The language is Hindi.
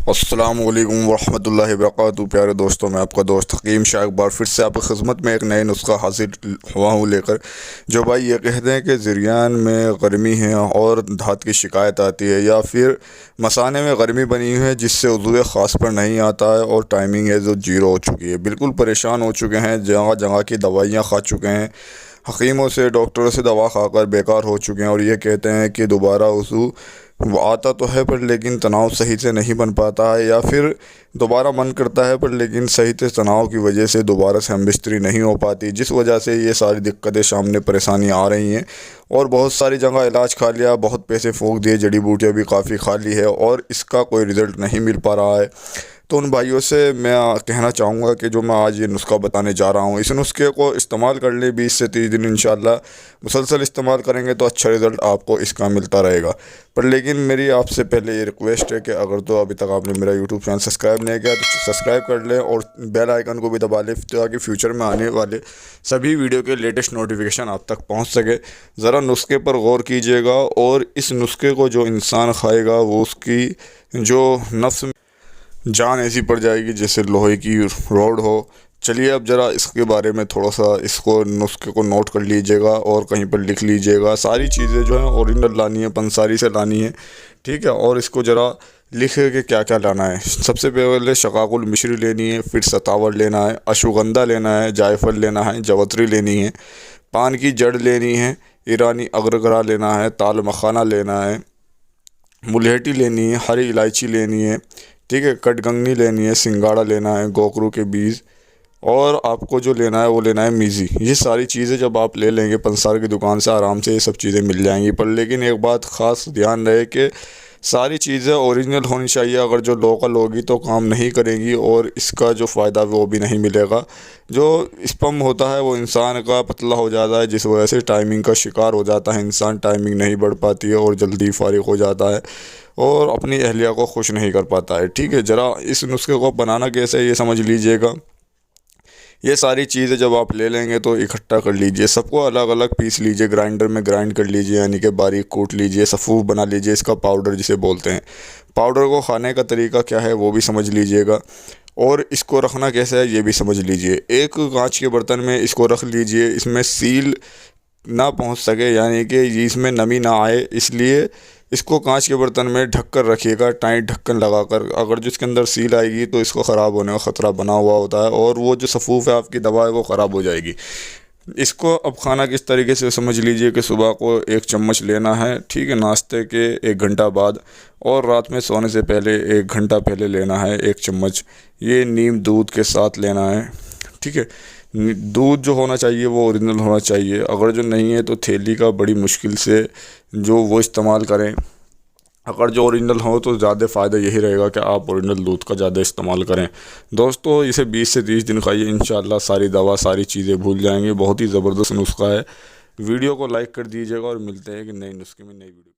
अस्सलाम वालेकुम वरहमतुल्लाहि वबरकातुहू। प्यारे दोस्तों, मैं आपका दोस्त हकीम शाह एक बार फिर से आपकी खिदमत में एक नए नुस्खा हासिल हुआ हूँ लेकर। जो भाई ये कहते हैं कि ज़रियान में गर्मी है और दाँत की शिकायत आती है, या फिर मसाने में गर्मी बनी हुई है जिससे उज़्व ख़ास पर नहीं आता है और टाइमिंग है जो जीरो हो चुकी है। बिल्कुल परेशान हो चुके हैं, जगह जगह की दवाइयाँ खा चुके हैं, हकीमों से डॉक्टरों से दवा खाकर बेकार हो चुके हैं, और ये कहते हैं कि दोबारा वज़ू वो आता तो है पर लेकिन तनाव सही से नहीं बन पाता है, या फिर दोबारा मन करता है पर लेकिन सही से तनाव की वजह से दोबारा से हम बिस्तरी नहीं हो पाती, जिस वजह से ये सारी दिक्कतें सामने परेशानी आ रही हैं। और बहुत सारी जगह इलाज खा लिया, बहुत पैसे फूंक दिए, जड़ी बूटियाँ भी काफ़ी खा ली है और इसका कोई रिज़ल्ट नहीं मिल पा रहा है। तो उन भाइयों से मैं कहना चाहूँगा कि जो मैं आज ये नुस्खा बताने जा रहा हूँ, इस नुस्खे को इस्तेमाल कर ले 20 से 30 दिन इंशाल्लाह। मुसलसल इस्तेमाल करेंगे तो अच्छा रिज़ल्ट आपको इसका मिलता रहेगा। पर लेकिन मेरी आपसे पहले ये रिक्वेस्ट है कि अगर तो अभी तक आपने मेरा यूट्यूब चैनल सब्सक्राइब नहीं किया तो सब्सक्राइब कर लें और बेल आइकन को भी दबा लें, ताकि फ्यूचर में आने वाले सभी वीडियो के लेटेस्ट नोटिफिकेशन आप तक पहुँच सके। ज़रा नुस्खे पर गौर कीजिएगा, और इस नुस्खे को जो इंसान खाएगा वो उसकी जो नफ्स जान ऐसी पड़ जाएगी जैसे लोहे की रोड हो। चलिए अब ज़रा इसके बारे में थोड़ा सा इसको नुस्खे को नोट कर लीजिएगा और कहीं पर लिख लीजिएगा। सारी चीज़ें जो हैं ओरिजिनल लानी है, पंसारी से लानी है, ठीक है। और इसको ज़रा लिख के क्या क्या लाना है। सबसे पहले शकाकुल मिश्री लेनी है, फिर सतावर लेना है, अश्वगंधा लेना है, जायफल लेना है, जवतरी लेनी है, पान की जड़ लेनी है, ईरानी अगरगरा लेना है, ताल मखाना लेना है, मुलहटी लेनी है, हरी इलायची लेनी है, ठीक है, कटगंगनी लेनी है, सिंगाड़ा लेना है, गोकरू के बीज, और आपको जो लेना है वो लेना है मीज़ी। ये सारी चीज़ें जब आप ले लेंगे पंसार की दुकान से आराम से ये सब चीज़ें मिल जाएंगी। पर लेकिन एक बात ख़ास ध्यान रहे कि सारी चीज़ें ओरिजिनल होनी चाहिए। अगर जो लोकल होगी तो काम नहीं करेगी और इसका जो फ़ायदा वो भी नहीं मिलेगा। जो स्पम होता है वो इंसान का पतला हो जाता है, जिस वजह से टाइमिंग का शिकार हो जाता है इंसान, टाइमिंग नहीं बढ़ पाती है और जल्दी फारिग हो जाता है और अपनी अहलिया को खुश नहीं कर पाता है, ठीक है। ज़रा इस नुस्खे को बनाना कैसे है ये समझ लीजिएगा। ये सारी चीज़ें जब आप ले लेंगे तो इकट्ठा कर लीजिए, सबको अलग अलग पीस लीजिए, ग्राइंडर में ग्राइंड कर लीजिए, यानी कि बारीक कूट लीजिए, सफ़ूफ बना लीजिए, इसका पाउडर जिसे बोलते हैं। पाउडर को खाने का तरीका क्या है वो भी समझ लीजिएगा, और इसको रखना कैसे है ये भी समझ लीजिए। एक कांच के बर्तन में इसको रख लीजिए, इसमें सील ना पहुंच सके, यानी कि इसमें नमी ना आए, इसलिए इसको कांच के बर्तन में ढक कर रखिएगा, टाइट ढक्कन लगाकर। अगर जिसके अंदर सील आएगी तो इसको ख़राब होने का ख़तरा बना हुआ होता है और वो जो सफ़ूफ़ है आपकी दवा है वो ख़राब हो जाएगी। इसको अब खाना किस तरीके से समझ लीजिए कि सुबह को 1 चम्मच लेना है, ठीक है, नाश्ते के 1 घंटा बाद, और रात में सोने से पहले 1 घंटा पहले लेना है 1 चम्मच। ये नीम दूध के साथ लेना है, ठीक है। दूध जो होना चाहिए वो ओरिजिनल होना चाहिए, अगर जो नहीं है तो थैली का बड़ी मुश्किल से जो वो इस्तेमाल करें। अगर जो ओरिजिनल हो तो ज़्यादा फ़ायदा यही रहेगा कि आप ओरिजिनल दूध का ज़्यादा इस्तेमाल करें। दोस्तों इसे 20 से 30 दिन खाइए, इंशाल्लाह सारी दवा सारी चीज़ें भूल जाएंगे। बहुत ही ज़बरदस्त नुस्खा है। वीडियो को लाइक कर दीजिएगा और मिलते हैं कि नए नुस्खे में नई वीडियो।